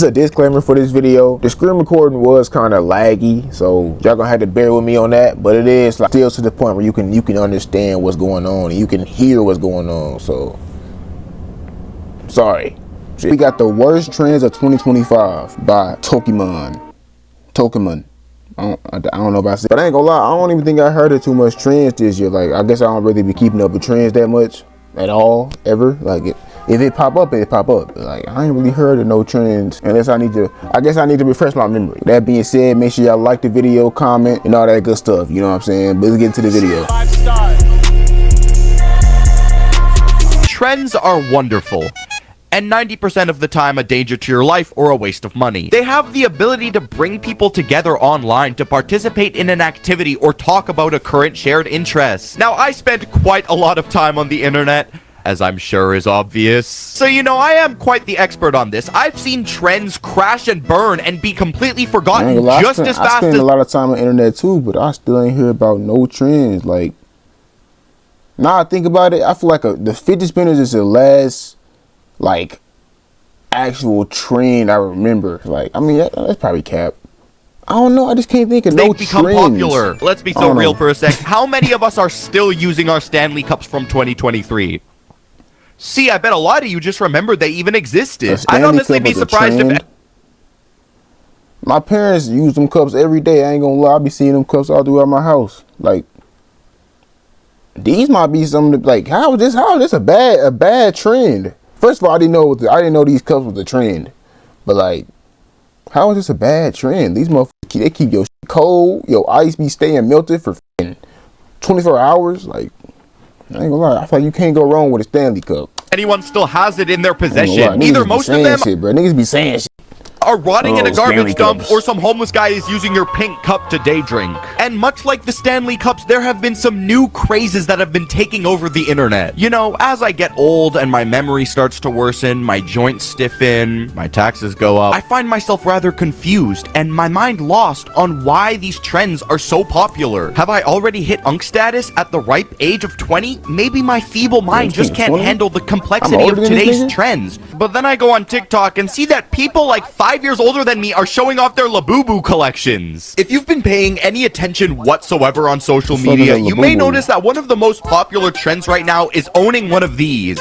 A disclaimer for this video: the screen recording was kind of laggy, so y'all gonna have to bear with me on that, but it is like still to the point where you can understand what's going on and you can hear what's going on. So sorry. We got the worst trends of 2025 by Pokemon. I don't know if I said, but I ain't gonna lie, I don't even think I heard of too much trends this year. Like, I guess I don't really be keeping up with trends that much at all, ever. Like, if it pop up, it pop up. Like, I ain't really heard of no trends unless I guess I need to refresh my memory. That being said, make sure y'all like the video, comment, and all that good stuff. You know what I'm saying? But let's get into the video. 5-star. Trends are wonderful, and 90% of the time a danger to your life or a waste of money. They have the ability to bring people together online to participate in an activity or talk about a current shared interest. Now, I spend quite a lot of time on the internet, as I'm sure is obvious. So, you know, I am quite the expert on this. I've seen trends crash and burn and be completely forgotten just as fast as— I spend a lot of time on the internet too, but I still ain't hear about no trends. Like, now I think about it, I feel like the fidget spinners is the last, like, actual trend I remember. Like, I mean, that's probably cap. I don't know, I just can't think of no trends. They've become popular. Let's be so real for a sec. How many of us are still using our Stanley Cups from 2023? See, I bet a lot of you just remembered they even existed. I'd honestly be surprised if— My parents use them cups every day. I ain't gonna lie, I be seeing them cups all throughout my house. Like, these might be some of the, like, how is this a bad trend? First of all, I didn't know these cups was a trend. But like, how is this a bad trend? These motherfuckers, they keep your shit cold, your ice be staying melted for 24 hours. Like, I ain't gonna lie, I feel like you can't go wrong with a Stanley Cup. Anyone still has it in their possession. Either most of them niggas be saying shit. Are rotting in a garbage dump, or some homeless guy is using your pink cup to day drink. And much like the Stanley Cups, there have been some new crazes that have been taking over the internet. You know, as I get old and my memory starts to worsen, my joints stiffen, my taxes go up, I find myself rather confused and my mind lost on why these trends are so popular. Have I already hit unk status at the ripe age of 20? Maybe my feeble mind just can't handle the complexity of today's trends. But then I go on TikTok and see that people like 5 years older than me are showing off their Labubu collections. If you've been paying any attention whatsoever on social media, you may notice that one of the most popular trends right now is owning one of these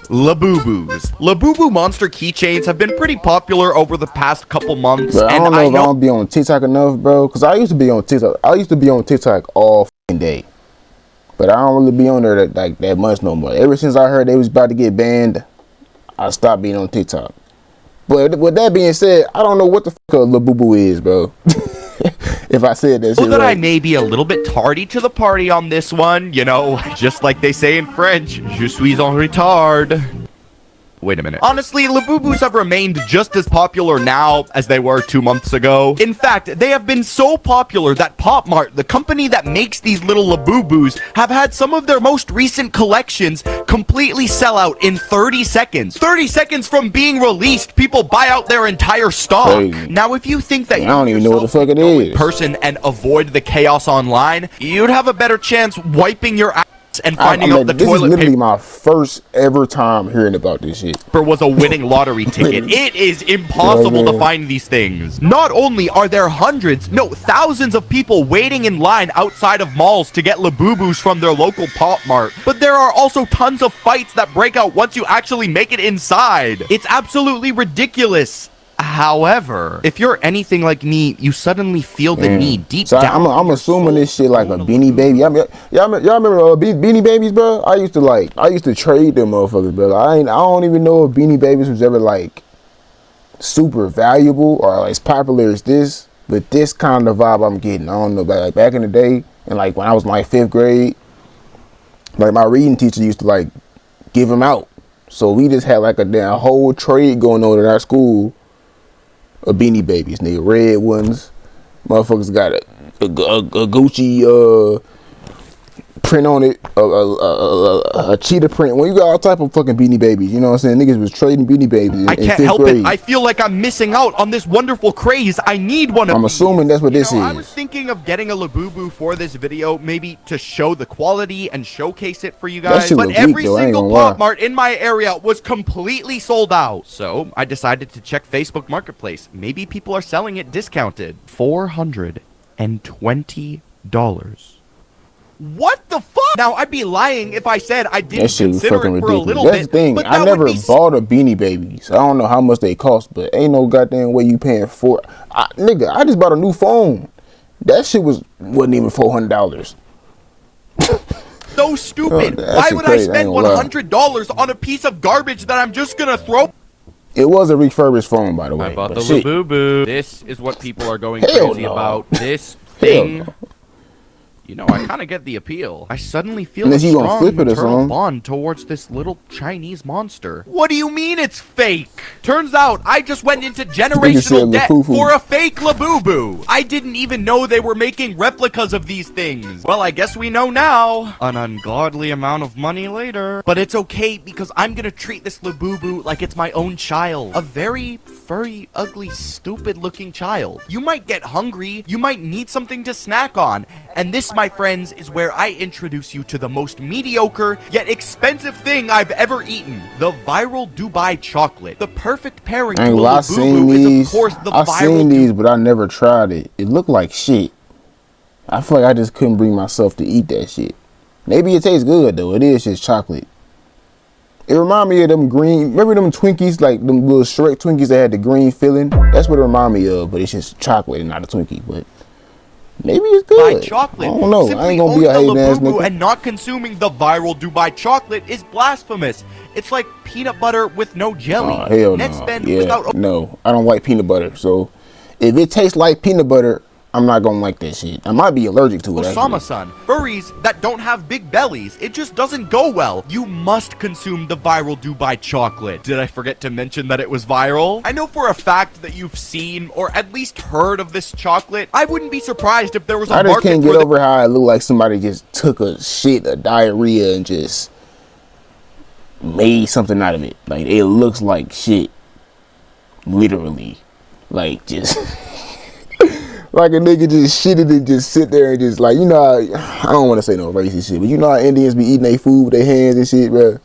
Labubus. Labubu monster keychains have been pretty popular over the past couple months. Bro, I don't know if I don't be on TikTok enough, bro, because I used to be on TikTok. I used to be on TikTok all f***ing day, but I don't really be on there that much no more. Ever since I heard they was about to get banned, I stopped being on TikTok. But with that being said, I don't know what the fuck a Labubu is, bro. If I said that shit that right. I may be a little bit tardy to the party on this one, you know, just like they say in French, je suis en retard. Wait a minute. Honestly, Labubus have remained just as popular now as they were 2 months ago. In fact, they have been so popular that Pop Mart, the company that makes these little Labubus, have had some of their most recent collections completely sell out in 30 seconds. 30 seconds from being released, people buy out their entire stock. Crazy. Now, if you think that I don't even know what the fuck it is in person and avoid the chaos online, you'd have a better chance wiping your ass and finding out the toilet paper. This is literally my first ever time hearing about this shit. Was a winning lottery ticket. It is impossible to find these things. Not only are there hundreds, no, thousands of people waiting in line outside of malls to get Labubus from their local Pop Mart, but there are also tons of fights that break out once you actually make it inside. It's absolutely ridiculous. However, if you're anything like me, you suddenly feel the need deep down. I'm assuming this shit like a Beanie Baby. I mean, y'all remember Beanie Babies, bro? I used to trade them motherfuckers, bro. I don't even know if Beanie Babies was ever like super valuable or like as popular as this. But this kind of vibe I'm getting. I don't know, but like back in the day, and like when I was in like 5th grade, like my reading teacher used to like give them out. So we just had like a damn whole trade going on in our school. Beanie Babies, nigga, red ones. Motherfuckers got a Gucci print on it, a cheetah print. When you got all type of fucking Beanie Babies, you know what I'm saying? Niggas was trading Beanie Babies in I can't fifth help grade. it. I feel like I'm missing out on this wonderful craze. I need one of I'm these. assuming that's what this is. I was thinking of getting a Labubu for this video, maybe to show the quality and showcase it for you guys. But every single Pop Mart in my area was completely sold out. So I decided to check Facebook Marketplace. Maybe people are selling it discounted. $420. What the fuck? Now, I'd be lying if I said I didn't consider it for ridiculous. a little That's bit. the thing. I never bought a Beanie Babies. I don't know how much they cost, but ain't no goddamn way you paying for it. Nigga, I just bought a new phone. That shit wasn't even $400. So stupid. Why would I spend $100 on a piece of garbage that I'm just gonna throw? It was a refurbished phone, by the way. I bought the Labubu. This is what people are going crazy about. This thing. You know, I kind of get the appeal. I suddenly feel a strong maternal bond towards this little Chinese monster. What do you mean it's fake? Turns out I just went into generational debt for a fake Labubu. I didn't even know they were making replicas of these things. Well, I guess we know now. An ungodly amount of money later. But it's okay because I'm gonna treat this Labubu like it's my own child. A very furry, ugly, stupid-looking child. You might get hungry. You might need something to snack on. And this, my friends, is where I introduce you to the most mediocre yet expensive thing I've ever eaten. The viral Dubai chocolate. The perfect pairing to a Labubu is, of course, the viral. I've seen these, but I never tried it. It looked like shit. I feel like I just couldn't bring myself to eat that shit. Maybe it tastes good, though. It is just chocolate. It remind me of them green, remember them Twinkies, like them little Shrek Twinkies that had the green filling? That's what it remind me of, but it's just chocolate and not a Twinkie, but maybe it's good. Chocolate. I don't know. Simply I ain't gonna be a hating ass nigga. And not consuming the viral Dubai chocolate is blasphemous. It's like peanut butter with no jelly. Oh, hell no. Yeah, no, I don't like peanut butter. So if it tastes like peanut butter, I'm not gonna like that shit. I might be allergic to it. Osama-san, furries that don't have big bellies, it just doesn't go well. You must consume the viral Dubai chocolate. Did I forget to mention that it was viral? I know for a fact that you've seen or at least heard of this chocolate. I wouldn't be surprised if there was a market. I just can't get over how it looked like somebody just took a diarrhea and just made something out of it. Like, it looks like shit. Literally. Like, just like a nigga just shitted and just sit there and just like, you know how, I don't want to say no racist shit, but you know how Indians be eating their food with their hands and shit, bro.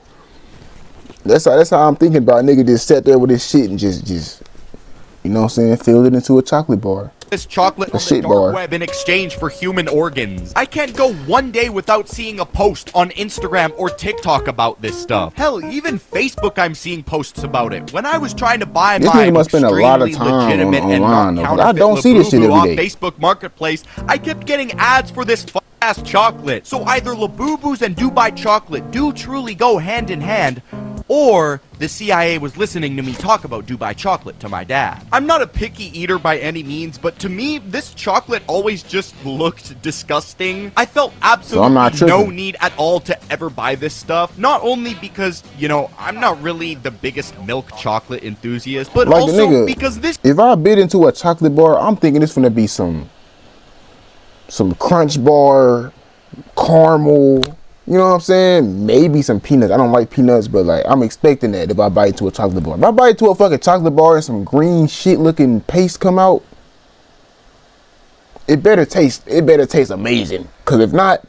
That's how I'm thinking about. Nigga just sat there with his shit and just you know what I'm saying, filled it into a chocolate bar. This chocolate on the dark web in exchange for human organs. I can't go one day without seeing a post on Instagram or TikTok about this stuff. Hell, even Facebook, I'm seeing posts about it. When I was trying to buy my extremely legitimate and non-counterfeit I don't see this shit off Facebook Marketplace, I kept getting ads for this ass chocolate. So either Labubus and Dubai chocolate do truly go hand in hand, or the CIA was listening to me talk about Dubai chocolate to my dad. I'm not a picky eater by any means, but to me, this chocolate always just looked disgusting. I felt absolutely no need at all to ever buy this stuff. Not only because, you know, I'm not really the biggest milk chocolate enthusiast, but like also because this... If I bit into a chocolate bar, I'm thinking it's gonna be some Crunch Bar, caramel... You know what I'm saying? Maybe some peanuts. I don't like peanuts, but like I'm expecting that if I bite into a chocolate bar. If I bite into a fucking chocolate bar and some green shit looking paste come out, it better taste amazing. Cause if not,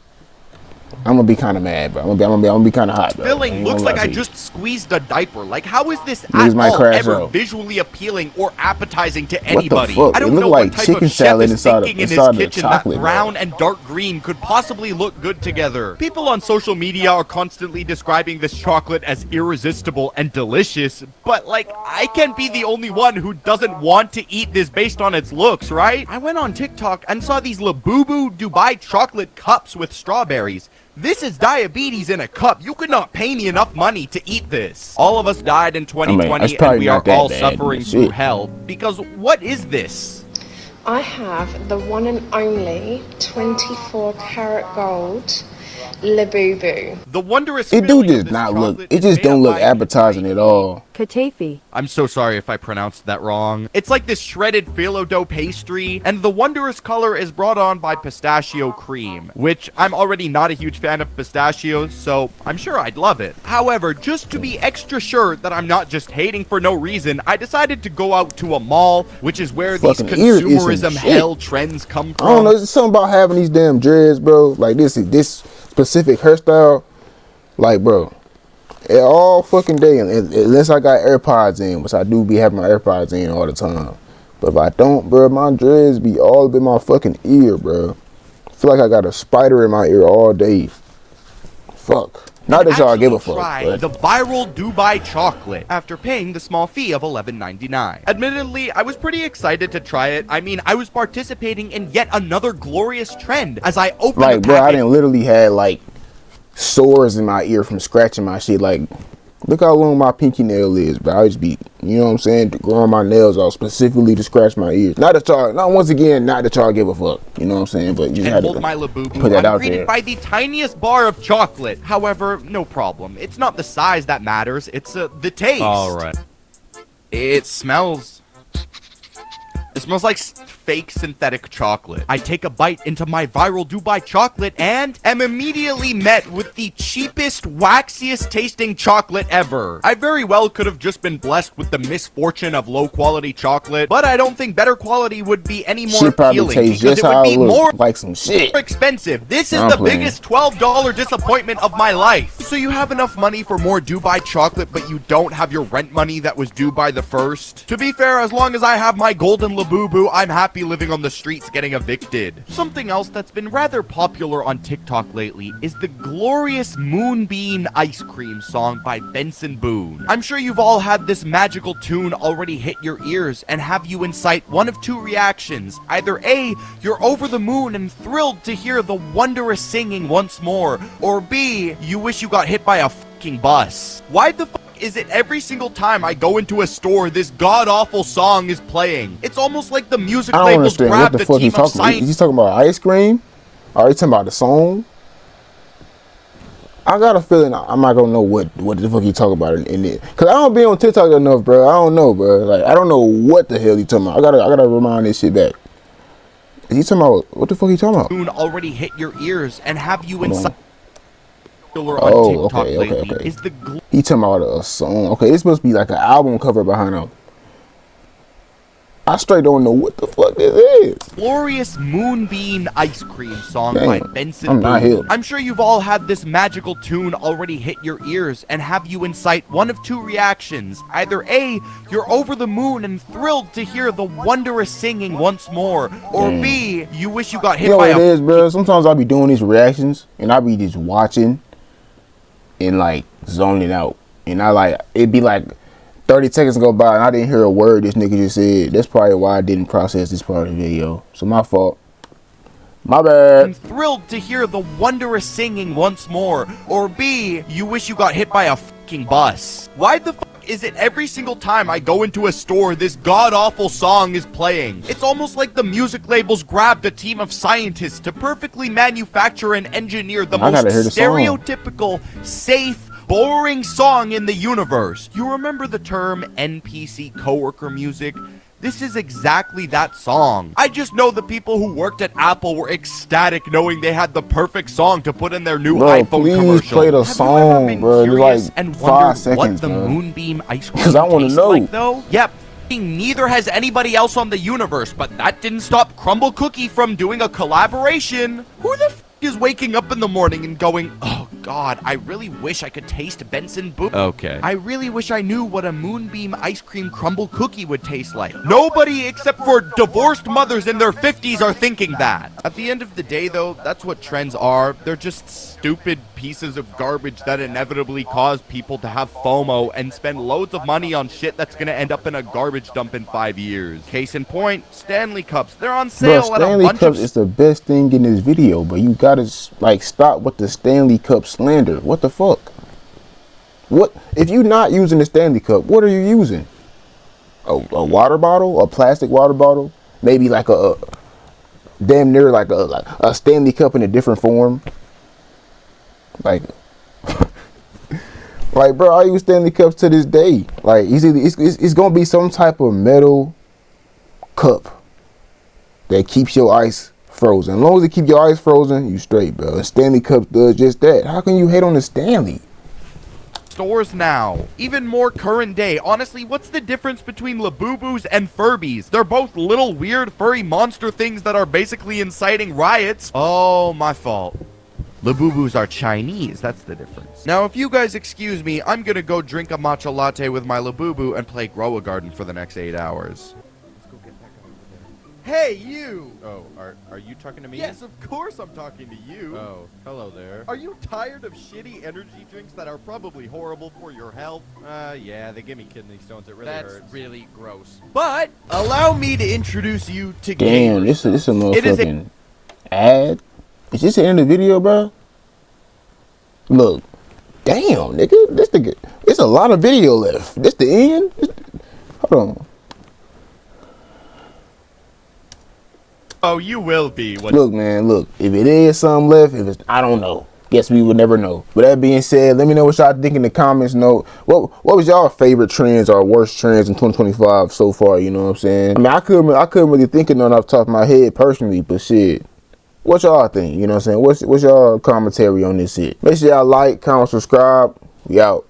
I'm gonna be kind of mad, bro. I'm gonna be kind of hot, bro. Filling looks like I just squeezed a diaper. Like, how is this at all ever visually appealing or appetizing to anybody? I don't know what type of chef is thinking in his kitchen that brown and dark green could possibly look good together. People on social media are constantly describing this chocolate as irresistible and delicious, but like, I can't be the only one who doesn't want to eat this based on its looks, right? I went on TikTok and saw these Labubu Dubai chocolate cups with strawberries. This is diabetes in a cup. You could not pay me enough money to eat this. All of us died in 2020 and we are all suffering through hell. Because what is this? I have the one and only 24 karat gold Labubu. The wondrous It do filling of just this not look. chocolate It is just made don't up look by appetizing at all. Katafi. I'm so sorry if I pronounced that wrong. It's like this shredded phyllo dough pastry, and the wondrous color is brought on by pistachio cream, which I'm already not a huge fan of pistachios, so I'm sure I'd love it. However, just to be extra sure that I'm not just hating for no reason, I decided to go out to a mall, which is where these Fucking ear itching consumerism shit. hell trends come from. I don't know. It's something about having these damn dreads, bro. Like this specific hairstyle. Like, bro, all fucking day, unless I got AirPods in, which I do be having my AirPods in all the time. But if I don't, bro, my dreads be all up in my fucking ear, bro. I feel like I got a spider in my ear all day. Fuck. Not that y'all give a fuck. Try the viral Dubai chocolate after paying the small fee of $11.99. Admittedly, I was pretty excited to try it. I mean, I was participating in yet another glorious trend as I opened Like, the bro, I package. didn't literally had like sores in my ear from scratching my shit. Like, look how long my pinky nail is, bro. I just be, you know what I'm saying, growing my nails out specifically to scratch my ears. Not that y'all, not once again, not that y'all give a fuck. You know what I'm saying? But you just And had hold to my Labubu, put that I'm out greeted there. by the tiniest bar of chocolate. However, no problem. It's not the size that matters. It's the taste. All right. It smells like fake synthetic chocolate. I take a bite into my viral Dubai chocolate and am immediately met with the cheapest, waxiest tasting chocolate ever. I very well could have just been blessed with the misfortune of low quality chocolate, but I don't think better quality would be any more Shit probably appealing tastes because just it would how be it more look, like some shit. expensive. This is I'm the playing. biggest $12 disappointment of my life. So you have enough money for more Dubai chocolate, but you don't have your rent money that was due by the 1st. To be fair, as long as I have my golden Labubu, I'm happy living on the streets getting evicted. Something else that's been rather popular on TikTok lately is the glorious Moonbeam ice cream song by Benson Boone. I'm sure you've all had this magical tune already hit your ears and have you incite one of two reactions. Either A, you're over the moon and thrilled to hear the wondrous singing once more, or B, you wish you got hit by a fucking bus. Why the fuck is it every single time I go into a store this god-awful song is playing? It's almost like the music I don't labels understand what grabbed the a fuck team he's of talking about. scientists. He's talking about ice cream? Or he talking about the song? I got a feeling I'm not gonna know what the fuck he talking about in it. Cause I don't be on TikTok enough, bro. I don't know, bro. Like, I don't know what the hell he talking about. I gotta remind this shit back. Is he talking about, what the fuck he talking about? Tune already hit your ears and have you inside on Oh, TikTok okay, lately okay. is the He talking about a song. Okay, this must be like an album cover behind him. I straight don't know what the fuck this is. glorious Moonbeam ice cream song Damn, by Benson I'm not Boone. here. I'm sure you've all had this magical tune already hit your ears and have you incite one of two reactions. Either A, you're over the moon and thrilled to hear the wondrous singing once more, or B, you wish you got hit You know by what it a is, bro? Sometimes I'll be doing these reactions and I'll be just watching and like zoning out. And it'd be like 30 seconds go by and I didn't hear a word this nigga just said. That's probably why I didn't process this part of the video. So my fault. My bad. I'm thrilled to hear the wondrous singing once more, or B, you wish you got hit by a fucking bus. Why the fuck is it every single time I go into a store this god-awful song is playing? It's almost like the music labels grabbed a team of scientists to perfectly manufacture and engineer the I most gotta hear the song. stereotypical, safe, boring song in the universe. You remember the term NPC coworker music? This is exactly that song. I just know the people who worked at Apple were ecstatic knowing they had the perfect song to put in their new Bro, iPhone please commercial. play the Have you ever song, been bro. It's curious like and 5 wondered seconds, what the bro. Moonbeam ice cream 'Cause I wanna tastes know. like, though? Yep. Neither has anybody else on the universe, but that didn't stop Crumble Cookie from doing a collaboration. Who the f is waking up in the morning and going, oh god, I really wish I could taste Benson Boone. Okay. I really wish I knew what a Moonbeam ice cream crumble cookie would taste like. Nobody except for divorced mothers in their 50s are thinking that. At the end of the day, though, that's what trends are. They're just stupid pieces of garbage that inevitably cause people to have FOMO and spend loads of money on shit that's gonna end up in a garbage dump in 5 years. Case in point, Stanley Cups. They're on Bro, sale at a Stanley bunch Cups of is the best thing in this video, but you gotta like stop with the Stanley Cup slander. What the fuck? What if you not using the Stanley Cup? What are you using? A water bottle, a plastic water bottle, maybe like a damn near like a Stanley Cup in a different form. Like, like, bro, I use Stanley cups to this day. Like, it's gonna be some type of metal cup that keeps your ice frozen. As long as it keeps your ice frozen, you straight, bro. And Stanley cups does just that. How can you hate on the Stanley? Stores now. Even more current day. Honestly, what's the difference between Labubus and Furbies? They're both little weird furry monster things that are basically inciting riots. Oh, my fault. Labubus are Chinese, that's the difference. Now, if you guys excuse me, I'm gonna go drink a matcha latte with my Labubu and play Grow a Garden for the next 8 hours. Let's go get back over there. Hey, you! Oh, are you talking to me? Yes, of course I'm talking to you. Oh, hello there. Are you tired of shitty energy drinks that are probably horrible for your health? Yeah, they give me kidney stones. It really That's hurts. really gross. But, allow me to introduce you to Damn, gamers. this is a motherfucking ad. Is this the end of the video, bro? Look, damn, nigga, this nigga, it's a lot of video left. This the end? Hold on. Oh, you will be. Look, man, look. If it is something left, if it's, I don't know. Guess we would never know. With that being said, let me know what y'all think in the comments. What was y'all favorite trends or worst trends in 2025 so far? You know what I'm saying? I mean, I couldn't really think of none off the top of my head personally, but shit. What y'all think? You know what I'm saying? What's y'all commentary on this shit? Make sure y'all like, comment, subscribe. We out.